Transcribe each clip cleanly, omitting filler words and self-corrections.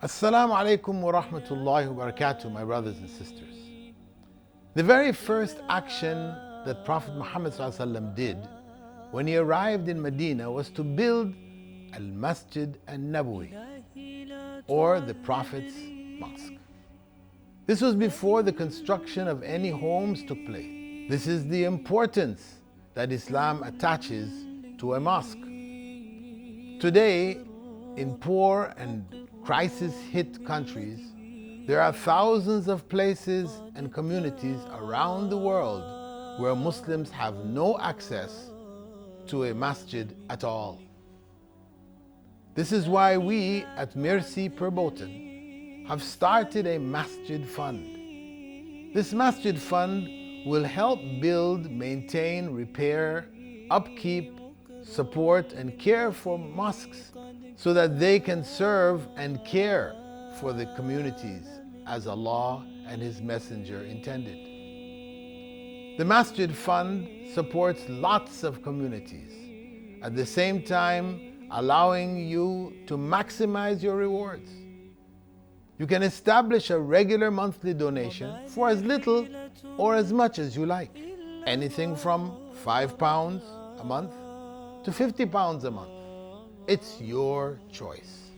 Assalamu alaikum wa rahmatullahi wa barakatuh, my brothers and sisters. The very first action that Prophet Muhammed ﷺ did when he arrived in Medina was to build Al-Masjid An-Nabawi, or the Prophet's Mosque. This was before the construction of any homes took place. This is the importance that Islam attaches to a mosque. Today, in poor and crisis-hit countries, there are thousands of places and communities around the world where Muslims have no access to a masjid at all. This is why we at Mercy Perbotan have started a masjid fund. This masjid fund will help build, maintain, repair, upkeep, support and care for mosques so that they can serve and care for the communities as Allah and His Messenger intended. The Masjid Fund supports lots of communities, at the same time allowing you to maximize your rewards. You can establish a regular monthly donation for as little or as much as you like. Anything from £5 a month to £50 a month. It's your choice.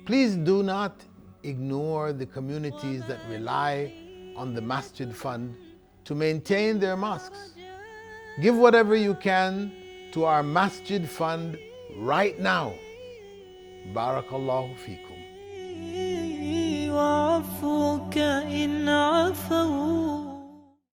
Please do not ignore the communities that rely on the Masjid Fund to maintain their mosques. Give whatever you can to our Masjid Fund right now. Barakallahu feekum.